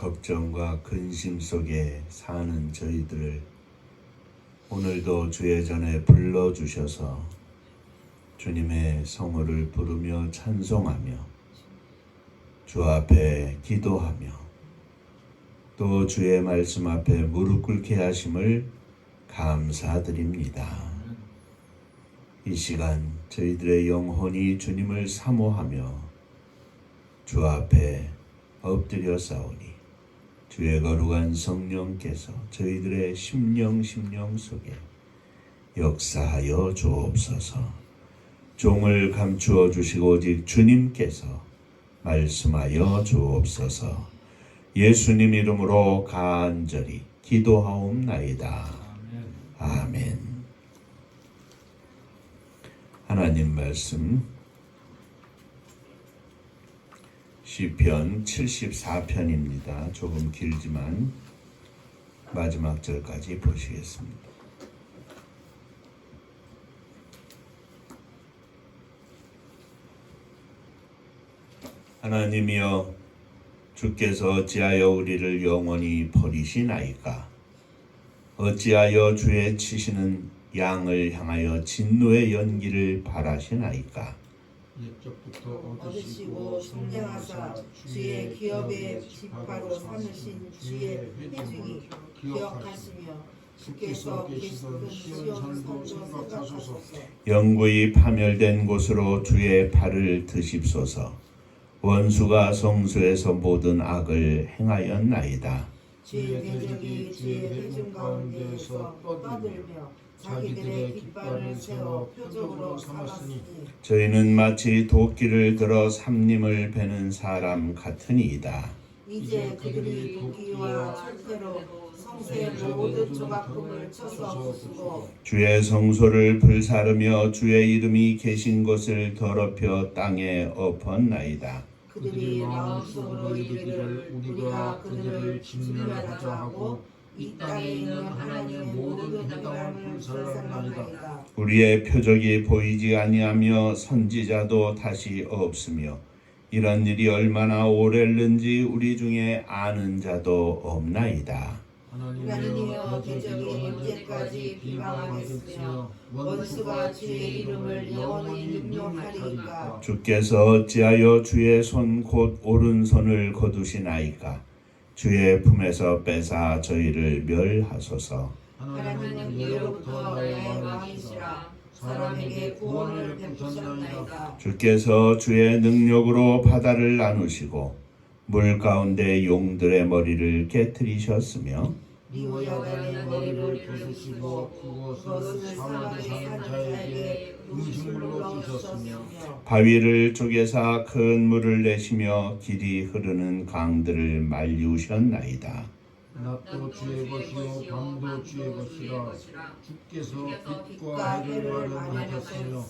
걱정과 근심 속에 사는 저희들을 오늘도 주의 전에 불러주셔서 주님의 성호를 부르며 찬송하며 주 앞에 기도하며 또 주의 말씀 앞에 무릎 꿇게 하심을 감사드립니다. 이 시간 저희들의 영혼이 주님을 사모하며 주 앞에 엎드려 싸우니 주의 거룩한 성령께서 저희들의 심령 속에 역사하여 주옵소서. 종을 감추어 주시고 오직 주님께서 말씀하여 주옵소서. 예수님 이름으로 간절히 기도하옵나이다. 아멘. 하나님 말씀 시편 74편입니다. 조금 길지만 마지막 절까지 보시겠습니다. 하나님이여, 주께서 어찌하여 우리를 영원히 버리시나이까? 어찌하여 주의 치시는 양을 향하여 진노의 연기를 바라시나이까? 옛적부터 얻으시고 속량하사 주의 기업의 지파로 삼으신 주의 회중이 기억하시며 주께서 계시던 시온 산도 생각하소서. 영구히 파멸된 곳으로 주의 발을 드십소서. 원수가 성소에서 모든 악을 행하였나이다. 주의 대적이 주의 회중 가운데에서 떠들며 자기들의 깃발을 세워 표적으로 삼았으니 저희는 마치 도끼를 들어 삼림을 베는 사람 같으니이다. 이제 그들이 도끼와 철퇴로 성소의 모든 조각품을 쳐서 부수고 주의 성소를 불사르며 주의 이름이 계신 곳을 더럽혀 땅에 엎었나이다. 그들이 마음속으로 이르기를 우리가 그들을 진멸하자 하고 이 땅에 있는 하나님의 모든 행함을 불살라나이다. 우리의 표적이 보이지 아니하며 선지자도 다시 없으며 이런 일이 얼마나 오래는지 우리 중에 아는 자도 없나이다. 하나님이여, 대적이 언제까지 비방하겠으며 원수가 주의 이름을 영원히 능욕하리이까? 주께서 어찌하여 주의 손 곧 오른손을 거두시나이까? 주의 품에서 뺏아 저희를 멸하소서. 하나님은 예로부터 나의 왕이시라. 사람에게 구원을 베푸셨나이다. 주께서 주의 능력으로 바다를 나누시고 물 가운데 용들의 머리를 깨뜨리셨으며 리호야단의 머리를 부수시고 그것을 사막에 사는 자에게 음식물로 주셨으며 바위를 쪼개사 큰 물을 내시며 길이 흐르는 강들을 말리우셨나이다. 낮도 주의 것이요 밤도 주의 것이라. 주께서 빛과 해를 마련하셨으며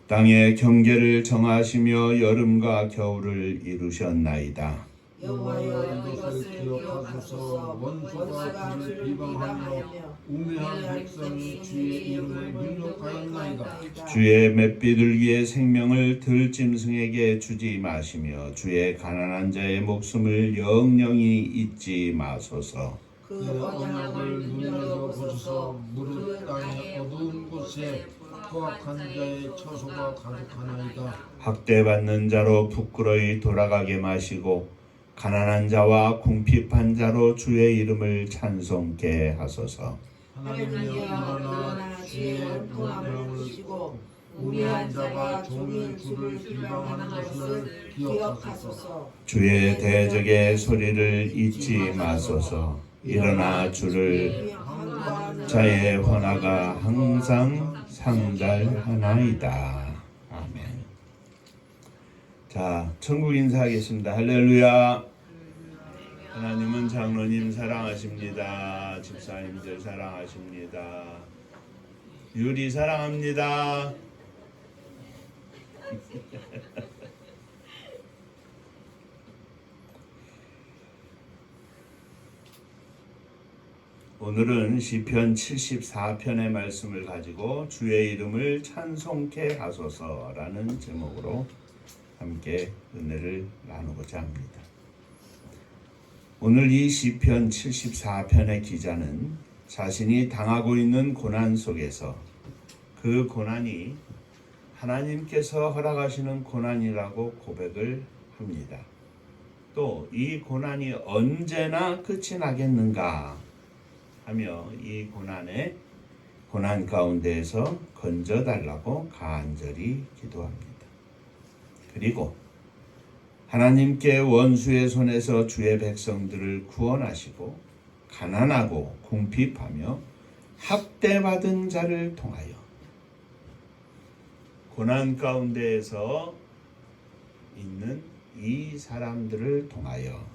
땅의 경계를 정하시며 여름과 겨울을 이루셨나이다. 여호와여, 이것을 기억하소서. 원수가 주를 비방하며 우매한 백성이 주의 이름을 능욕하였나이다. 주의 맷비둘기의 생명을 들짐승에게 주지 마시며 주의 가난한 자의 목숨을 영영히 잊지 마소서. 그 언약을 눈여겨 보소서. 무릇 땅의 어두운 곳에 포악한 자의 처소가 가득하나이다. 학대받는 자로 부끄러이 돌아가게 마시고 가난한 자와 궁핍한 자로 주의 이름을 찬송케 하소서. 하나님이여, 그러나 주의 원통함을 보시고 우매한 자가 종일 주를 비방하는 것을 기억하소서. 주의 대적의 소리를 잊지 마소서. 일어나 주를 자의 헌화가 항상 상달하나이다. 아멘. 자, 천국 인사하겠습니다. 할렐루야. 하나님은 장로님 사랑하십니다. 집사님들 사랑하십니다. 유리 사랑합니다. 오늘은 시편 74편의 말씀을 가지고 주의 이름을 찬송케 하소서라는 제목으로 함께 은혜를 나누고자 합니다. 오늘 이 시편 74편의 기자는 자신이 당하고 있는 고난 속에서 그 고난이 하나님께서 허락하시는 고난이라고 고백을 합니다. 또 이 고난이 언제나 끝이 나겠는가 하며 이 고난 가운데에서 건져달라고 간절히 기도합니다. 그리고 하나님께 원수의 손에서 주의 백성들을 구원하시고 가난하고 궁핍하며 학대받은 자를 통하여 고난 가운데에서 있는 이 사람들을 통하여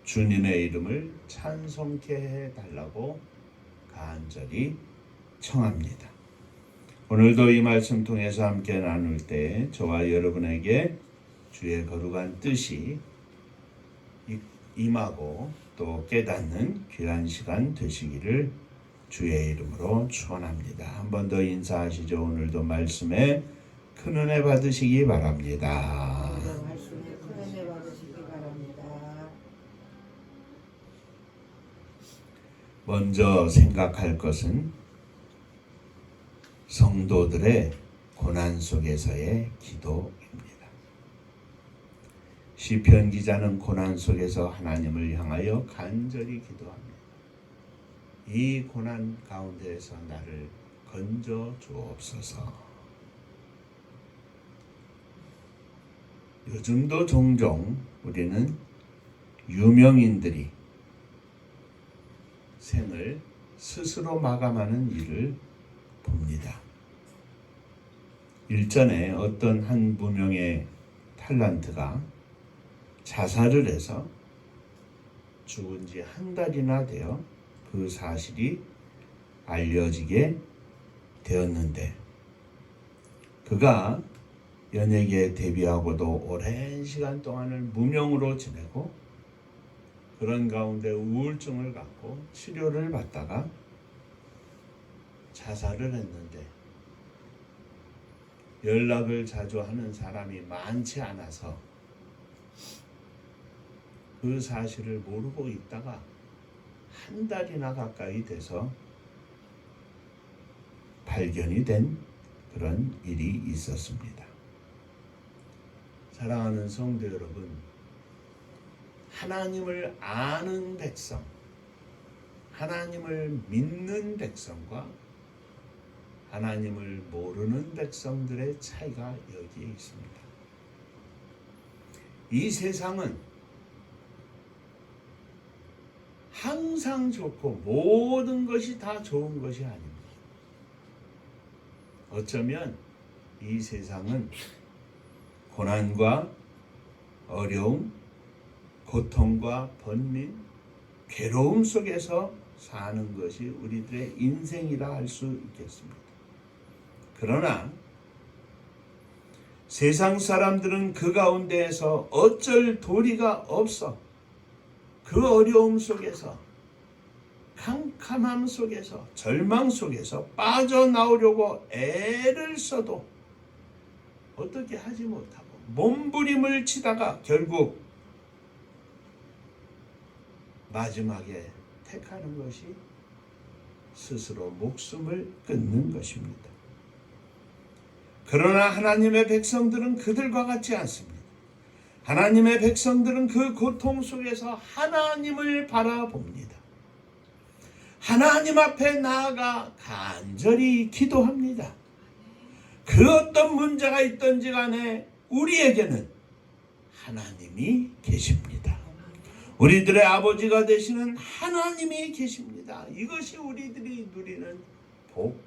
주님의 이름을 찬송케 해달라고 간절히 청합니다. 오늘도 이 말씀 통해서 함께 나눌 때 저와 여러분에게 주의 거룩한 뜻이 임하고 또 깨닫는 귀한 시간 되시기를 주의 이름으로 축원합니다. 한 번 더 인사하시죠. 오늘도 말씀에 큰 은혜 받으시기 바랍니다. 말씀에 큰 은혜 받으시기 바랍니다. 먼저 생각할 것은 성도들의 고난 속에서의 기도입니다. 시편 기자는 고난 속에서 하나님을 향하여 간절히 기도합니다. 이 고난 가운데에서 나를 건져 주옵소서. 요즘도 종종 우리는 유명인들이 생을 스스로 마감하는 일을 봅니다. 일전에 어떤 한 무명의 탤런트가 자살을 해서 죽은 지 한 달이나 되어 그 사실이 알려지게 되었는데 그가 연예계에 데뷔하고도 오랜 시간 동안을 무명으로 지내고 그런 가운데 우울증을 갖고 치료를 받다가 자살을 했는데 연락을 자주 하는 사람이 많지 않아서 그 사실을 모르고 있다가 한 달이나 가까이 돼서 발견이 된 그런 일이 있었습니다. 사랑하는 성도 여러분, 하나님을 아는 백성, 하나님을 믿는 백성과 하나님을 모르는 백성들의 차이가 여기에 있습니다. 이 세상은 항상 좋고 모든 것이 다 좋은 것이 아닙니다. 어쩌면 이 세상은 고난과 어려움, 고통과 번민, 괴로움 속에서 사는 것이 우리들의 인생이라 할 수 있겠습니다. 그러나 세상 사람들은 그 가운데에서 어쩔 도리가 없어 그 어려움 속에서 캄캄함 속에서 절망 속에서 빠져나오려고 애를 써도 어떻게 하지 못하고 몸부림을 치다가 결국 마지막에 택하는 것이 스스로 목숨을 끊는 것입니다. 그러나 하나님의 백성들은 그들과 같지 않습니다. 하나님의 백성들은 그 고통 속에서 하나님을 바라봅니다. 하나님 앞에 나아가 간절히 기도합니다. 그 어떤 문제가 있든지 간에 우리에게는 하나님이 계십니다. 우리들의 아버지가 되시는 하나님이 계십니다. 이것이 우리들이 누리는 복입니다.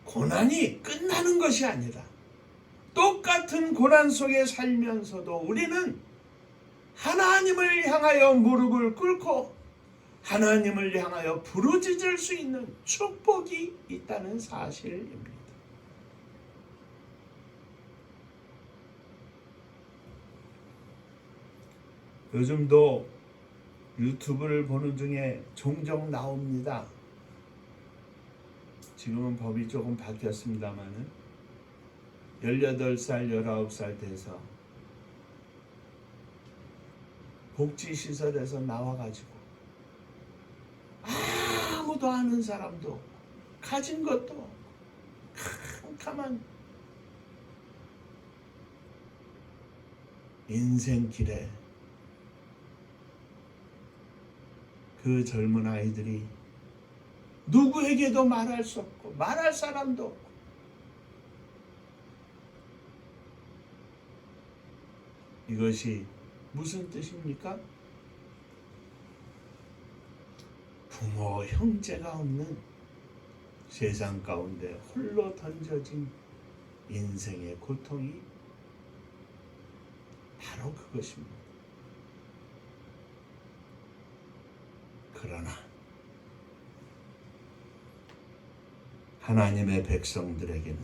고난이 끝나는 것이 아니라 똑같은 고난 속에 살면서도 우리는 하나님을 향하여 무릎을 꿇고 하나님을 향하여 부르짖을 수 있는 축복이 있다는 사실입니다. 요즘도 유튜브를 보는 중에 종종 나옵니다. 지금은 법이 조금 바뀌었습니다만은 18살, 19살 돼서 복지시설에서 나와가지고 아무도 아는 사람도 없고 가진 것도 없고 캄캄한 인생길에 그 젊은 아이들이 누구에게도 말할 수 없고 말할 사람도 없고 이것이 무슨 뜻입니까? 부모, 형제가 없는 세상 가운데 홀로 던져진 인생의 고통이 바로 그것입니다. 그러나 하나님의 백성들에게는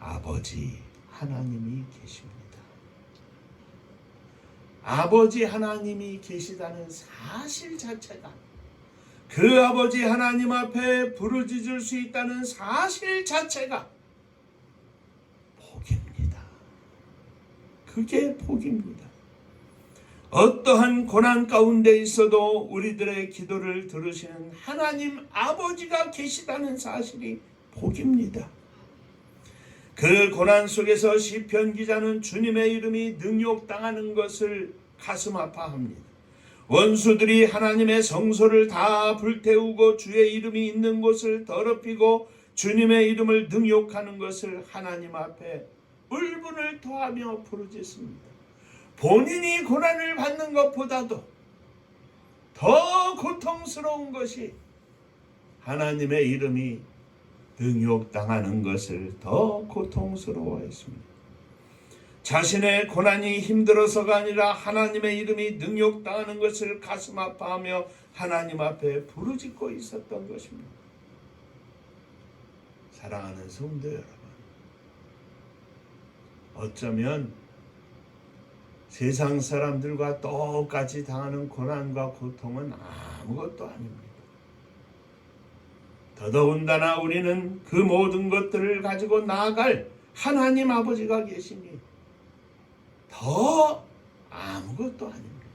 아버지 하나님이 계십니다. 아버지 하나님이 계시다는 사실 자체가, 그 아버지 하나님 앞에 부르짖을 수 있다는 사실 자체가 복입니다. 그게 복입니다. 어떠한 고난 가운데 있어도 우리들의 기도를 들으시는 하나님 아버지가 계시다는 사실이 복입니다. 그 고난 속에서 시편 기자는 주님의 이름이 능욕당하는 것을 가슴 아파합니다. 원수들이 하나님의 성소를 다 불태우고 주의 이름이 있는 곳을 더럽히고 주님의 이름을 능욕하는 것을 하나님 앞에 울분을 토하며 부르짖습니다. 본인이 고난을 받는 것보다도 더 고통스러운 것이 하나님의 이름이 능욕당하는 것을 더 고통스러워했습니다. 자신의 고난이 힘들어서가 아니라 하나님의 이름이 능욕당하는 것을 가슴 아파하며 하나님 앞에 부르짖고 있었던 것입니다. 사랑하는 성도 여러분, 어쩌면 세상 사람들과 똑같이 당하는 고난과 고통은 아무것도 아닙니다. 더더군다나 우리는 그 모든 것들을 가지고 나아갈 하나님 아버지가 계시니 더 아무것도 아닙니다.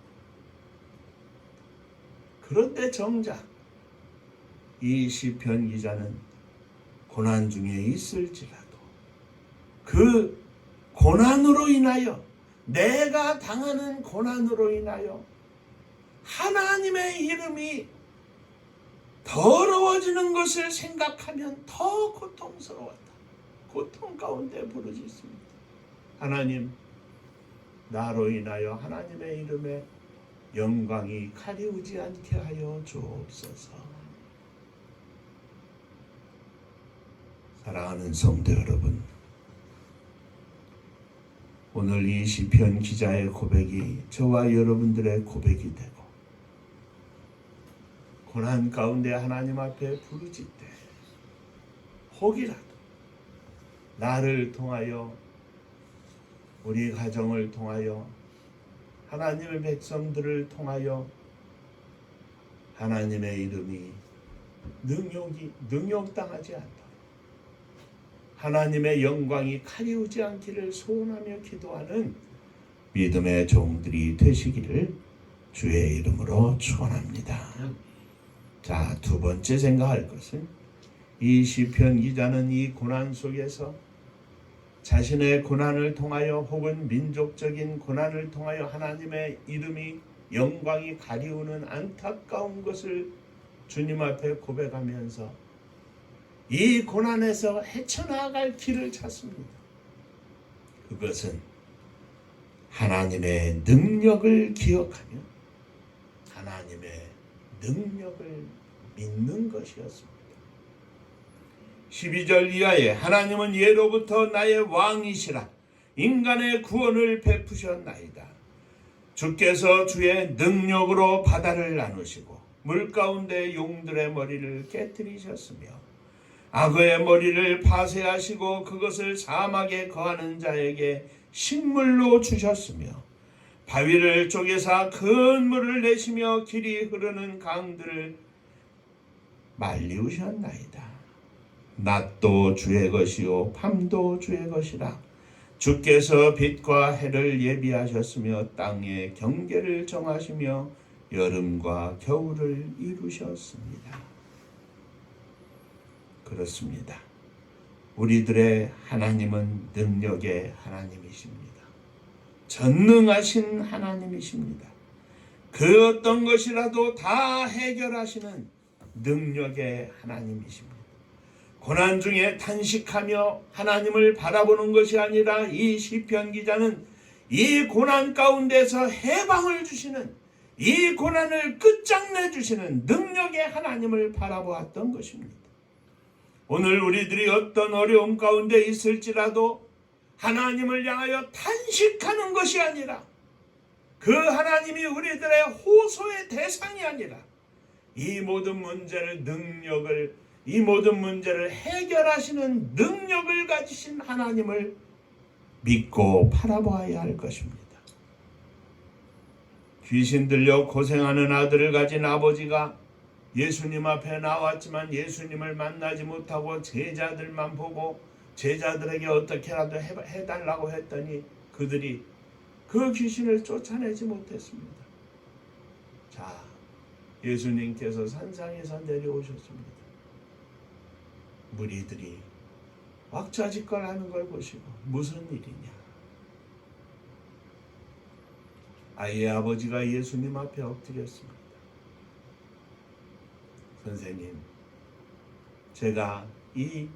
그런데 정작 이 시편 기자는 고난 중에 있을지라도 그 고난으로 인하여, 내가 당하는 고난으로 인하여 하나님의 이름이 더러워지는 것을 생각하면 더 고통스러웠다. 고통 가운데 부르짖습니다. 하나님, 나로 인하여 하나님의 이름에 영광이 가리우지 않게 하여 주옵소서. 사랑하는 성도 여러분, 오늘 이 시편 기자의 고백이 저와 여러분들의 고백이 되고, 고난 가운데 하나님 앞에 부르짖되 혹이라도 나를 통하여, 우리 가정을 통하여, 하나님의 백성들을 통하여 하나님의 이름이 능욕당하지 않도록, 하나님의 영광이 가리우지 않기를 소원하며 기도하는 믿음의 종들이 되시기를 주의 이름으로 축원합니다. 자, 두 번째 생각할 것은, 이 시편 기자는 이 고난 속에서 자신의 고난을 통하여 혹은 민족적인 고난을 통하여 하나님의 이름이, 영광이 가리우는 안타까운 것을 주님 앞에 고백하면서 이 고난에서 헤쳐나갈 길을 찾습니다. 그것은 하나님의 능력을 기억하며 하나님의 능력을 믿는 것이었습니다. 12절 이하에 하나님은 예로부터 나의 왕이시라 인간의 구원을 베푸셨나이다. 주께서 주의 능력으로 바다를 나누시고 물 가운데 용들의 머리를 깨뜨리셨으며 악어의 머리를 파쇄하시고 그것을 사막에 거하는 자에게 식물로 주셨으며 바위를 쪼개사 큰 물을 내시며 길이 흐르는 강들을 말리우셨나이다. 낮도 주의 것이요 밤도 주의 것이라 주께서 빛과 해를 예비하셨으며 땅의 경계를 정하시며 여름과 겨울을 이루셨습니다. 그렇습니다. 우리들의 하나님은 능력의 하나님이십니다. 전능하신 하나님이십니다. 그 어떤 것이라도 다 해결하시는 능력의 하나님이십니다. 고난 중에 탄식하며 하나님을 바라보는 것이 아니라 이 시편 기자는 이 고난 가운데서 해방을 주시는, 이 고난을 끝장내 주시는 능력의 하나님을 바라보았던 것입니다. 오늘 우리들이 어떤 어려움 가운데 있을지라도 하나님을 향하여 탄식하는 것이 아니라, 그 하나님이 우리들의 호소의 대상이 아니라 이 모든 문제를 해결하시는 능력을 가지신 하나님을 믿고 바라보아야 할 것입니다. 귀신 들려 고생하는 아들을 가진 아버지가 예수님 앞에 나왔지만 예수님을 만나지 못하고 제자들만 보고 제자들에게 어떻게라도 해달라고 했더니 그들이 그 귀신을 쫓아내지 못했습니다. 자, 예수님께서 산상에서 내려오셨습니다. 무리들이 왁자지껄하는 걸 보시고 무슨 일이냐? 아이의 아버지가 예수님 앞에 엎드렸습니다. 선생님, 제가 이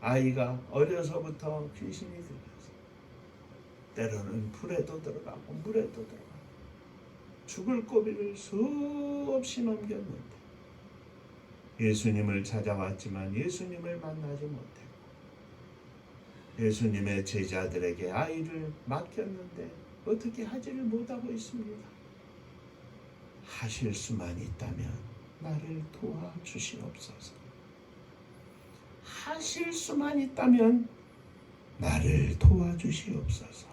아이가 어려서부터 귀신이 들려서 때로는 불에도 들어가고 물에도 들어가고 죽을 고비를 수없이 넘겼는데 예수님을 찾아왔지만 예수님을 만나지 못했고 예수님의 제자들에게 아이를 맡겼는데 어떻게 하지를 못하고 있습니다. 하실 수만 있다면 나를 도와주시옵소서. 하실 수만 있다면 나를 도와주시옵소서.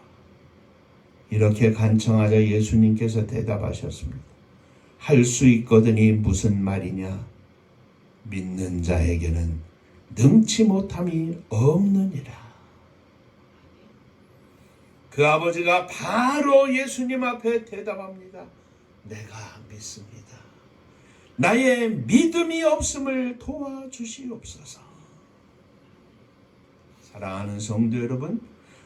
이렇게 간청하자 예수님께서 대답하셨습니다. 할 수 있거든이 무슨 말이냐? 믿는 자에게는 능치 못함이 없느니라. 그 아버지가 바로 예수님 앞에 대답합니다. 내가 믿습니다. 나의 믿음이 없음을 도와주시옵소서. 사랑하는 성도 여러분,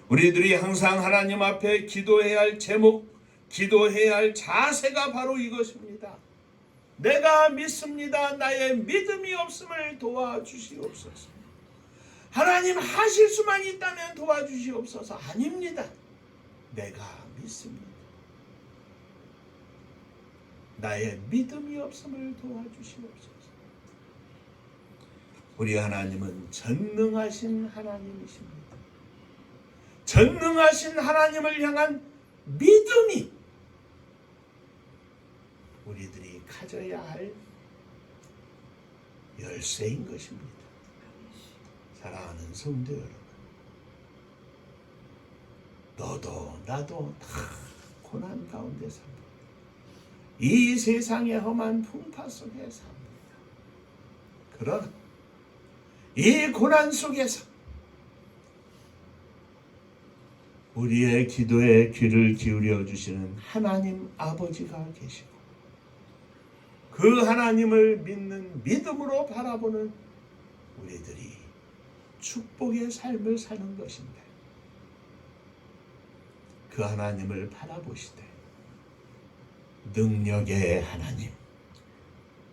우리들이 항상 하나님 앞에 기도해야 할 제목, 기도해야 할 자세가 바로 이것입니다. 내가 믿습니다. 나의 믿음이 없음을 도와주시옵소서. 하나님 하실 수만 있다면 도와주시옵소서. 아닙니다. 내가 믿습니다. 나의 믿음이 없음을 도와주시옵소서. 우리 하나님은 전능하신 하나님이십니다. 전능하신 하나님을 향한 믿음이 우리들이 가져야 할 열쇠인 것입니다. 사랑하는 성도 여러분, 너도 나도 다 고난 가운데 삽니다. 이 세상의 험한 풍파 속에 삽니다. 그러나 이 고난 속에서 우리의 기도에 귀를 기울여 주시는 하나님 아버지가 계시고 그 하나님을 믿는 믿음으로 바라보는 우리들이 축복의 삶을 사는 것인데, 그 하나님을 바라보시되 능력의 하나님,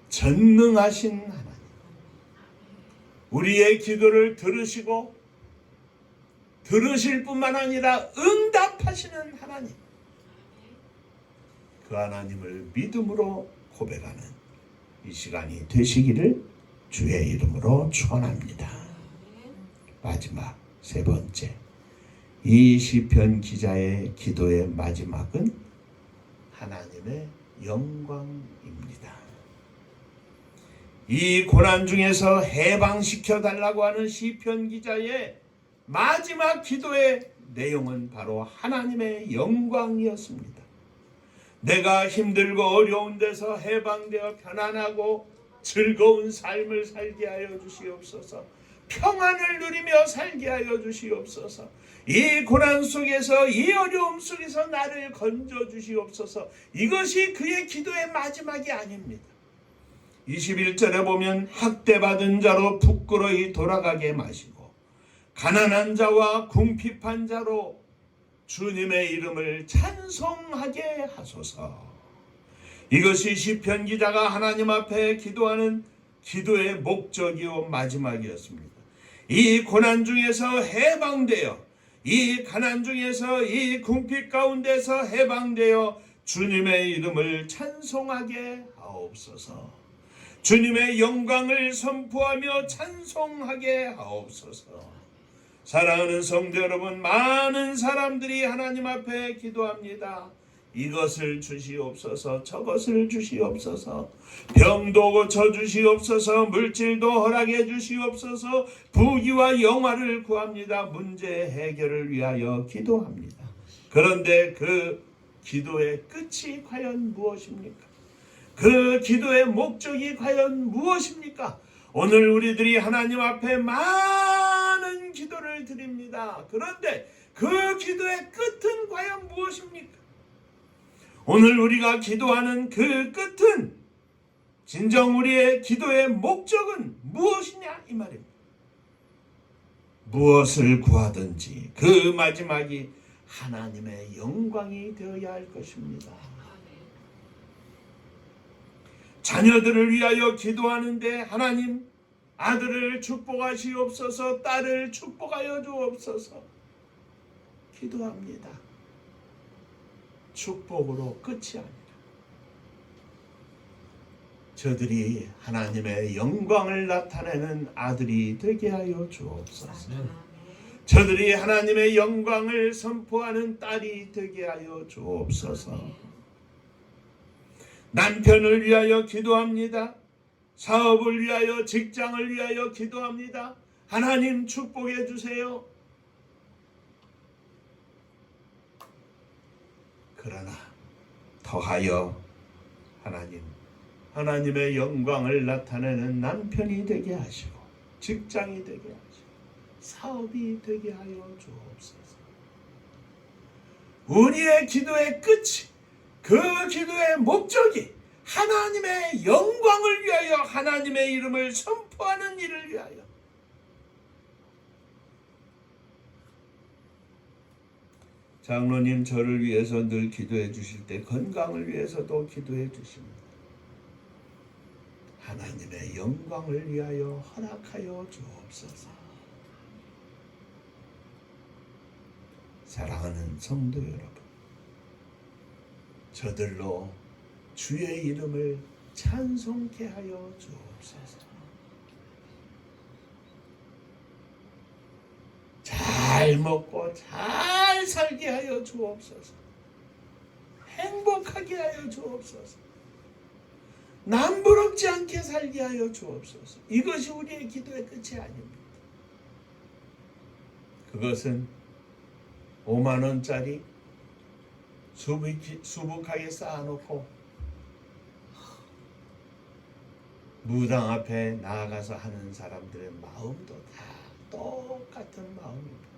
전능하신 하나님, 우리의 기도를 들으시고 들으실 뿐만 아니라 응답하시는 하나님, 그 하나님을 믿음으로 고백하는 이 시간이 되시기를 주의 이름으로 축원합니다. 마지막 세 번째, 이 시편 기자의 기도의 마지막은 하나님의 영광입니다. 이 고난 중에서 해방시켜 달라고 하는 시편 기자의 마지막 기도의 내용은 바로 하나님의 영광이었습니다. 내가 힘들고 어려운 데서 해방되어 편안하고 즐거운 삶을 살게 하여 주시옵소서. 평안을 누리며 살게 하여 주시옵소서. 이 고난 속에서, 이 어려움 속에서 나를 건져 주시옵소서. 이것이 그의 기도의 마지막이 아닙니다. 21절에 보면 학대받은 자로 부끄러이 돌아가게 마시고 가난한 자와 궁핍한 자로 주님의 이름을 찬송하게 하소서. 이것이 시편 기자가 하나님 앞에 기도하는 기도의 목적이요 마지막이었습니다. 이 고난 중에서 해방되어, 이 가난 중에서, 이 궁핍 가운데서 해방되어 주님의 이름을 찬송하게 하옵소서. 주님의 영광을 선포하며 찬송하게 하옵소서. 사랑하는 성도 여러분, 많은 사람들이 하나님 앞에 기도합니다. 이것을 주시옵소서, 저것을 주시옵소서, 병도 고쳐주시옵소서, 물질도 허락해 주시옵소서, 부귀와 영화를 구합니다. 문제 해결을 위하여 기도합니다. 그런데 그 기도의 끝이 과연 무엇입니까? 그 기도의 목적이 과연 무엇입니까? 오늘 우리들이 하나님 앞에 많은 기도를 드립니다. 그런데 그 기도의 끝은 과연 무엇입니까? 오늘 우리가 기도하는 그 끝은, 진정 우리의 기도의 목적은 무엇이냐 이 말입니다. 무엇을 구하든지 그 마지막이 하나님의 영광이 되어야 할 것입니다. 자녀들을 위하여 기도하는데 하나님, 아들을 축복하시옵소서, 딸을 축복하여 주옵소서 기도합니다. 축복으로 끝이 아니라 저들이 하나님의 영광을 나타내는 아들이 되게 하여 주옵소서. 저들이 하나님의 영광을 선포하는 딸이 되게 하여 주옵소서. 남편을 위하여 기도합니다. 사업을 위하여, 직장을 위하여 기도합니다. 하나님 축복해 주세요. 그러나 더하여 하나님의 영광을 나타내는 남편이 되게 하시고, 직장이 되게 하시고, 사업이 되게 하여 주옵소서. 우리의 기도의 끝이, 그 기도의 목적이 하나님의 영광을 위하여, 하나님의 이름을 선포하는 일을 위하여, 장로님 저를 위해서 늘 기도해 주실 때 건강을 위해서도 기도해 주십니다. 하나님의 영광을 위하여 허락하여 주옵소서. 사랑하는 성도 여러분, 저들로 주의 이름을 찬송케 하여 주옵소서. 잘 먹고 잘 살게 하여 주옵소서. 행복하게 하여 주옵소서. 남부럽지 않게 살게 하여 주옵소서. 이것이 우리의 기도의 끝이 아닙니다. 그것은 5만 원짜리 수북하게 쌓아놓고 무당 앞에 나아가서 하는 사람들의 마음도 다 똑같은 마음입니다.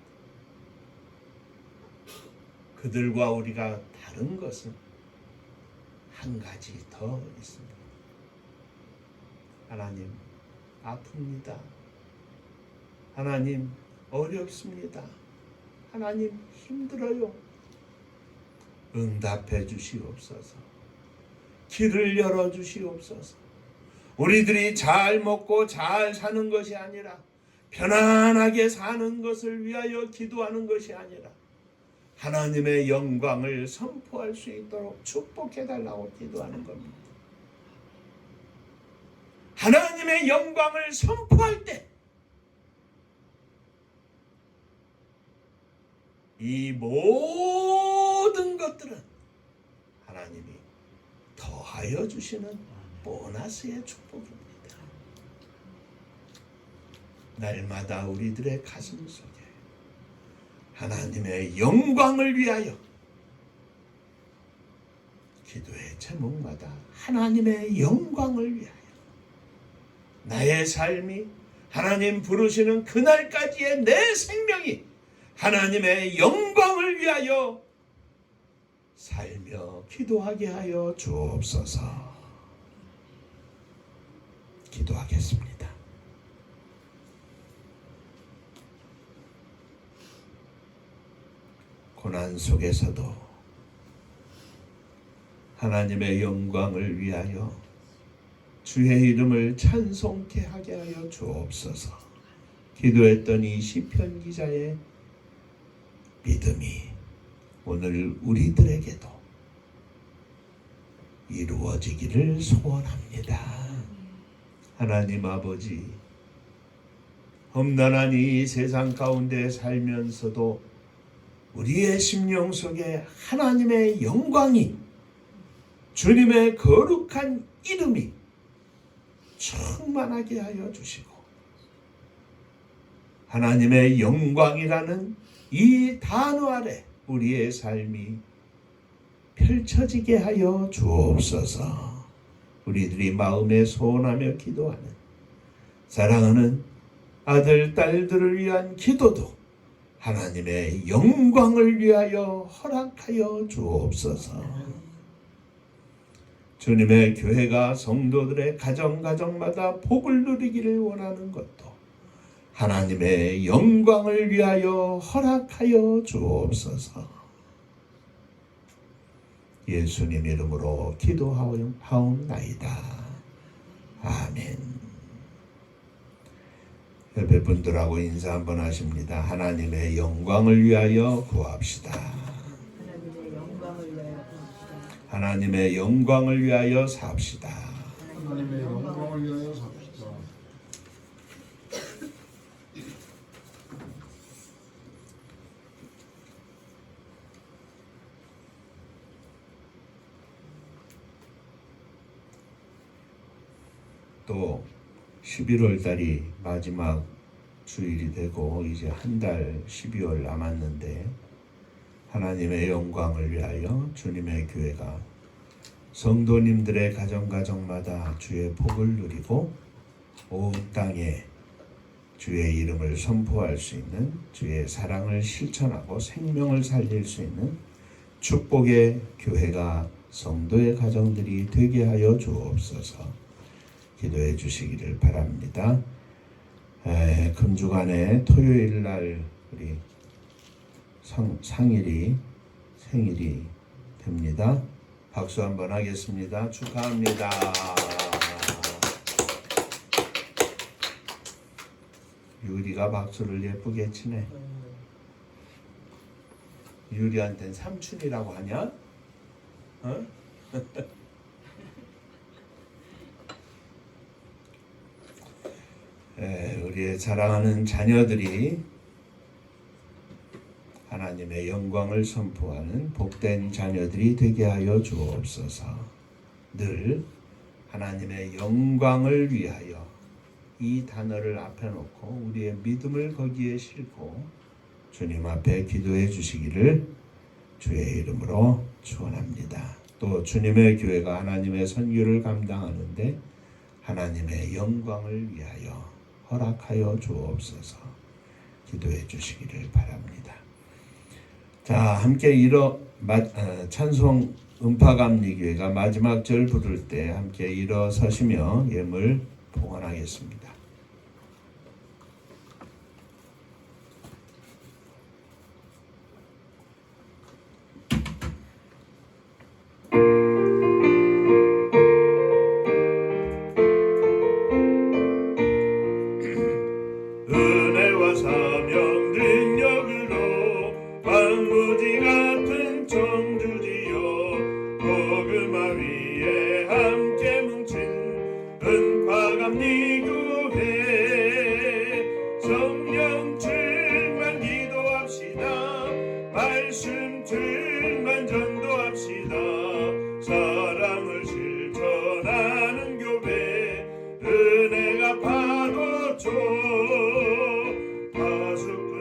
그들과 우리가 다른 것은 한 가지 더 있습니다. 하나님, 아픕니다. 하나님, 어렵습니다. 하나님, 힘들어요. 응답해 주시옵소서. 길을 열어 주시옵소서. 우리들이 잘 먹고 잘 사는 것이 아니라, 편안하게 사는 것을 위하여 기도하는 것이 아니라 하나님의 영광을 선포할 수 있도록 축복해 달라고 기도하는 겁니다. 하나님의 영광을 선포할 때 이 모든 것들은 하나님이 더하여 주시는 보너스의 축복입니다. 날마다 우리들의 가슴 속에 하나님의 영광을 위하여, 기도의 제목마다 하나님의 영광을 위하여, 나의 삶이 하나님 부르시는 그날까지의 내 생명이 하나님의 영광을 위하여 살며 기도하게 하여 주옵소서. 기도하겠습니다. 고난 속에서도 하나님의 영광을 위하여 주의 이름을 찬송케 하게 하여 주옵소서. 기도했던 이 시편 기자의 믿음이 오늘 우리들에게도 이루어지기를 소원합니다. 하나님 아버지, 험난한 이 세상 가운데 살면서도 우리의 심령 속에 하나님의 영광이, 주님의 거룩한 이름이 충만하게 하여 주시고, 하나님의 영광이라는 이 단어 아래 우리의 삶이 펼쳐지게 하여 주옵소서. 우리들이 마음에 소원하며 기도하는 사랑하는 아들, 딸들을 위한 기도도 하나님의 영광을 위하여 허락하여 주옵소서. 주님의 교회가 성도들의 가정마다 복을 누리기를 원하는 것도 하나님의 영광을 위하여 허락하여 주옵소서. 예수님 이름으로 기도하옵나이다. 아멘. 옆에 분들하고 인사 한번 하십니다. 하나님의 영광을 위하여 구합시다. 하나님의 영광을 위하여 구합시다. 하나님의 영광을 위하여 삽시다. 하나님의 영광을 위하여 삽시다. 또 11월 달이 마지막 주일이 되고 이제 한 달 12월 남았는데, 하나님의 영광을 위하여 주님의 교회가 성도님들의 가정마다 주의 복을 누리고 온 땅에 주의 이름을 선포할 수 있는, 주의 사랑을 실천하고 생명을 살릴 수 있는 축복의 교회가, 성도의 가정들이 되게 하여 주옵소서. 기도해 주시기를 바랍니다. 금주간에 토요일 날 우리 생일이 됩니다. 박수 한번 하겠습니다. 축하합니다. 유리가 박수를 예쁘게 치네. 유리한테는 삼촌이라고 하냐? 어? 우리의 사랑하는 자녀들이 하나님의 영광을 선포하는 복된 자녀들이 되게 하여 주옵소서. 늘 하나님의 영광을 위하여 이 단어를 앞에 놓고 우리의 믿음을 거기에 싣고 주님 앞에 기도해 주시기를 주의 이름으로 축원합니다. 또 주님의 교회가 하나님의 선교를 감당하는데 하나님의 영광을 위하여 허락하여 주옵소서. 기도해 주시기를 바랍니다. 자, 함께 찬송 음파감리교회가 마지막 절 부를 때 함께 일어서시며 예물 봉헌하겠습니다. 은혜와 사명 능력으로 황무지 같은 청주지여 복음화 위에 함께 뭉친 은파감리교회 성령 충만 기도합시다. 말씀 충만 전도합시다. 사랑을 실천하는 교회 은혜가 파도쳐 다수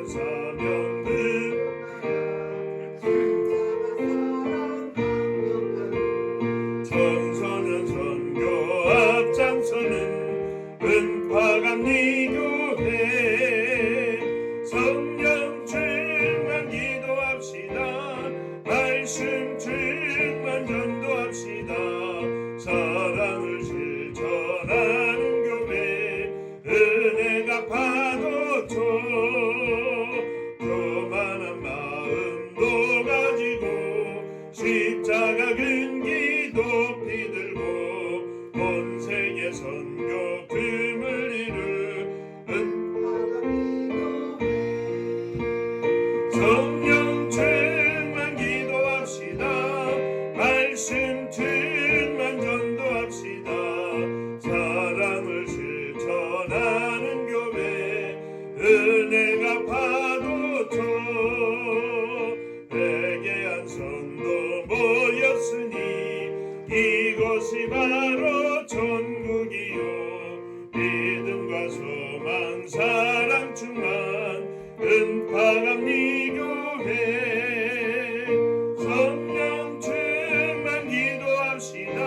성령 충만 기도합시다. 말씀 충만 전도합시다. 사랑을 실천하는 교회 은혜가 파도쳐 회개한 성도 모였으니 이곳이 바로 천국이요 믿음과 소망 사랑 충만 은파감리 교회 성령 충만 기도합시다.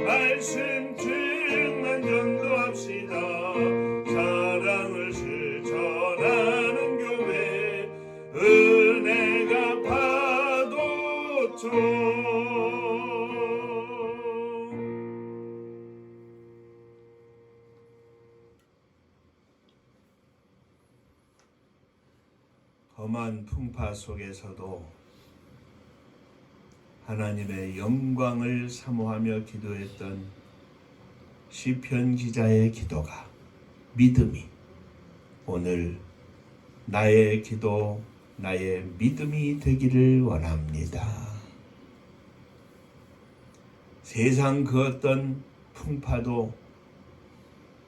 말씀 충만 전도합시다. 사랑을 실천하는 교회 은혜가 파도쳐 험한 풍파 속에서도 하나님의 영광을 사모하며 기도했던 시편 기자의 기도가 믿음이 오늘 나의 기도, 나의 믿음이 되기를 원합니다. 세상 그 어떤 풍파도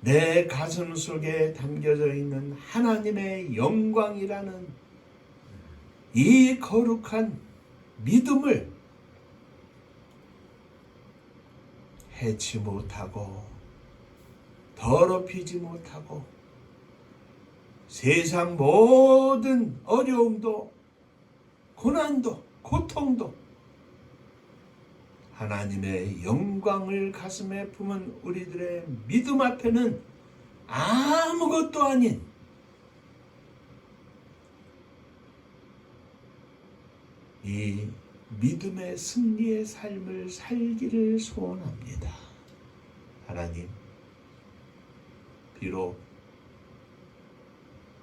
내 가슴 속에 담겨져 있는 하나님의 영광이라는 이 거룩한 믿음을 해치 못하고 더럽히지 못하고 세상 모든 어려움도 고난도 고통도 하나님의 영광을 가슴에 품은 우리들의 믿음 앞에는 아무것도 아닌 이 믿음의 승리의 삶을 살기를 소원합니다. 하나님, 비록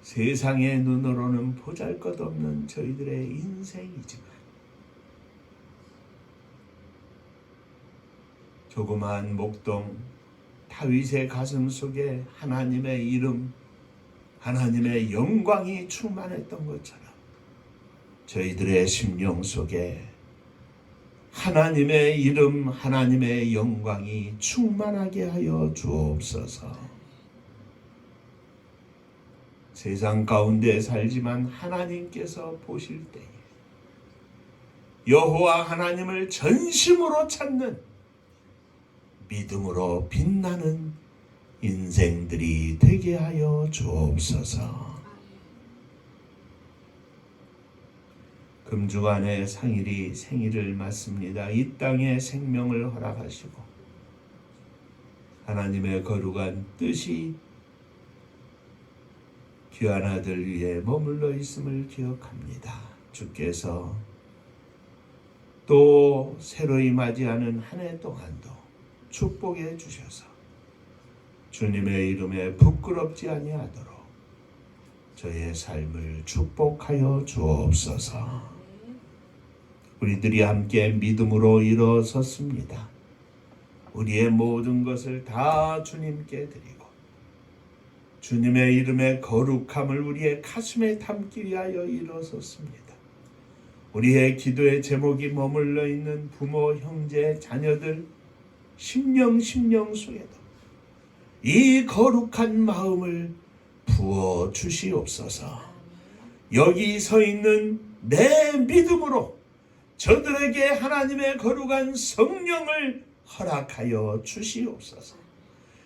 세상의 눈으로는 보잘것없는 저희들의 인생이지만 조그마한 목동 다윗의 가슴 속에 하나님의 이름, 하나님의 영광이 충만했던 것처럼 저희들의 심령 속에 하나님의 이름, 하나님의 영광이 충만하게 하여 주옵소서. 세상 가운데 살지만 하나님께서 보실 때에 여호와 하나님을 전심으로 찾는 믿음으로 빛나는 인생들이 되게 하여 주옵소서. 금주간에 상일이 생일을 맞습니다. 이 땅에 생명을 허락하시고 하나님의 거룩한 뜻이 귀한 아들 위에 머물러 있음을 기억합니다. 주께서 또 새로이 맞이하는 한 해 동안도 축복해 주셔서 주님의 이름에 부끄럽지 아니하도록 저의 삶을 축복하여 주옵소서. 우리들이 함께 믿음으로 일어섰습니다. 우리의 모든 것을 다 주님께 드리고 주님의 이름의 거룩함을 우리의 가슴에 담기 위하여 일어섰습니다. 우리의 기도의 제목이 머물러 있는 부모, 형제, 자녀들 심령 속에도 이 거룩한 마음을 부어 주시옵소서. 여기 서 있는 내 믿음으로 저들에게 하나님의 거룩한 성령을 허락하여 주시옵소서.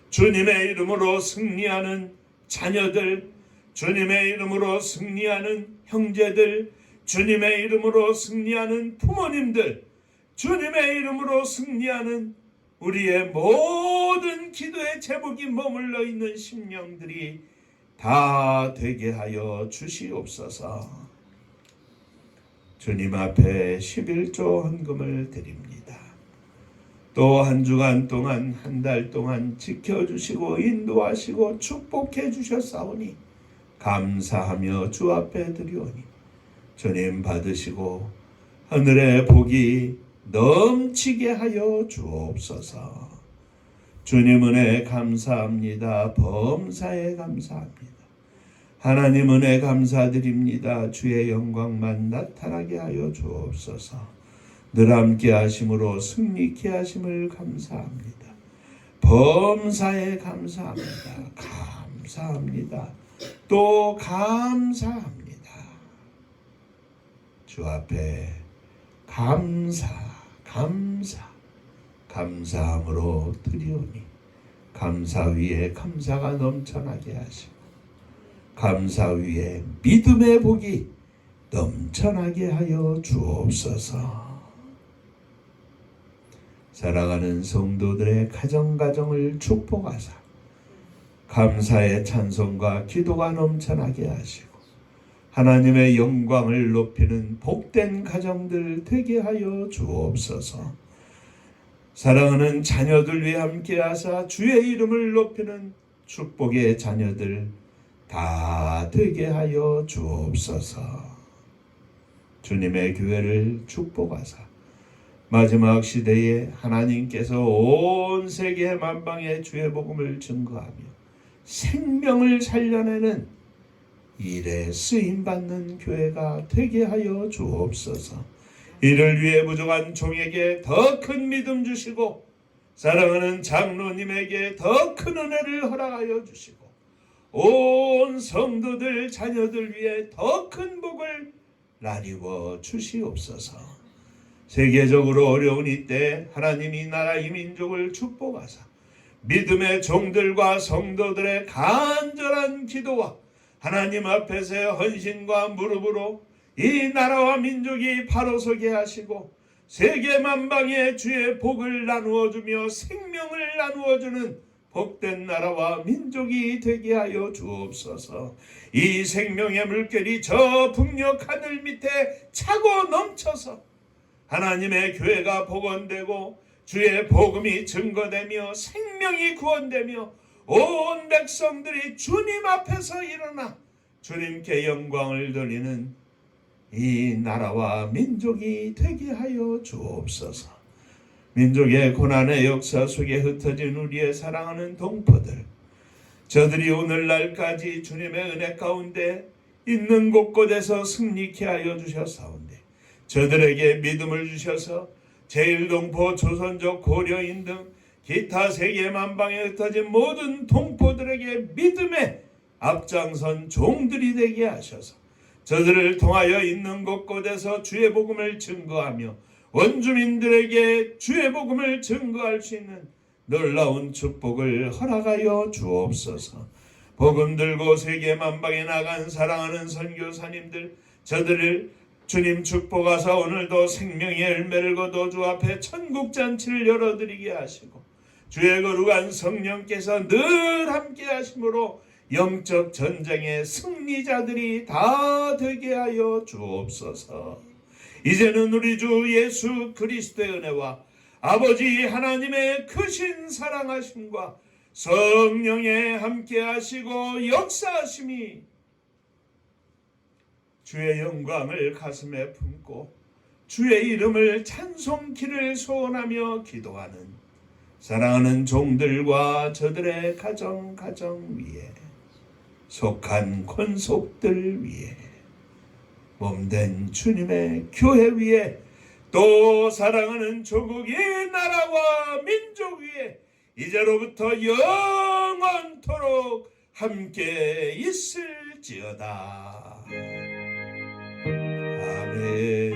주님의 이름으로 승리하는 자녀들, 주님의 이름으로 승리하는 형제들, 주님의 이름으로 승리하는 부모님들, 주님의 이름으로 승리하는 우리의 모든 기도의 제목이 머물러 있는 심령들이 다 되게 하여 주시옵소서. 주님 앞에 11조 헌금을 드립니다. 또 한 주간 동안, 한 달 동안 지켜주시고 인도하시고 축복해 주셨사오니 감사하며 주 앞에 드리오니 주님 받으시고 하늘의 복이 넘치게 하여 주옵소서. 주님 은혜 감사합니다. 범사에 감사합니다. 하나님 은혜 감사드립니다. 주의 영광만 나타나게 하여 주옵소서. 늘 함께 하심으로 승리케 하심을 감사합니다. 범사에 감사합니다. 감사합니다. 또 감사합니다. 주 앞에 감사함으로 드리오니 감사 위에 감사가 넘쳐나게 하시고 감사 위에 믿음의 복이 넘쳐나게 하여 주옵소서. 살아가는 성도들의 가정가정을 축복하사 감사의 찬송과 기도가 넘쳐나게 하시고 하나님의 영광을 높이는 복된 가정들 되게 하여 주옵소서. 사랑하는 자녀들 위해 함께 하사 주의 이름을 높이는 축복의 자녀들 다 되게 하여 주옵소서. 주님의 교회를 축복하사 마지막 시대에 하나님께서 온 세계 만방에 주의 복음을 증거하며 생명을 살려내는 일에 쓰임받는 교회가 되게 하여 주옵소서. 이를 위해 부족한 종에게 더 큰 믿음 주시고 사랑하는 장로님에게 더 큰 은혜를 허락하여 주시고 온 성도들 자녀들 위해 더 큰 복을 나뉘어 주시옵소서. 세계적으로 어려운 이때 하나님이 나라 이 민족을 축복하사 믿음의 종들과 성도들의 간절한 기도와 하나님 앞에서의 헌신과 무릎으로 이 나라와 민족이 바로 서게 하시고 세계 만방에 주의 복을 나누어 주며 생명을 나누어 주는 복된 나라와 민족이 되게 하여 주옵소서. 이 생명의 물결이 저 북녘 하늘 밑에 차고 넘쳐서 하나님의 교회가 복원되고 주의 복음이 증거되며 생명이 구원되며 온 백성들이 주님 앞에서 일어나 주님께 영광을 돌리는 이 나라와 민족이 되게 하여 주옵소서. 민족의 고난의 역사 속에 흩어진 우리의 사랑하는 동포들, 저들이 오늘날까지 주님의 은혜 가운데 있는 곳곳에서 승리케 하여 주셨사온데 저들에게 믿음을 주셔서 제일동포, 조선족, 고려인 등 기타 세계 만방에 흩어진 모든 동포들에게 믿음의 앞장선 종들이 되게 하셔서 저들을 통하여 있는 곳곳에서 주의 복음을 증거하며 원주민들에게 주의 복음을 증거할 수 있는 놀라운 축복을 허락하여 주옵소서. 복음 들고 세계 만방에 나간 사랑하는 선교사님들, 저들을 주님 축복하사 오늘도 생명의 열매를 거둬 주 앞에 천국잔치를 열어드리게 하시고 주의 거룩한 성령께서 늘 함께 하심으로 영적 전쟁의 승리자들이 다 되게 하여 주옵소서. 이제는 우리 주 예수 그리스도의 은혜와 아버지 하나님의 크신 사랑하심과 성령의 함께 하시고 역사하심이 주의 영광을 가슴에 품고 주의 이름을 찬송키를 소원하며 기도하는 사랑하는 종들과 저들의 가정 위에 속한 권속들 위에 몸된 주님의 교회 위에 또 사랑하는 조국의 나라와 민족 위에 이제로부터 영원토록 함께 있을지어다. 아멘.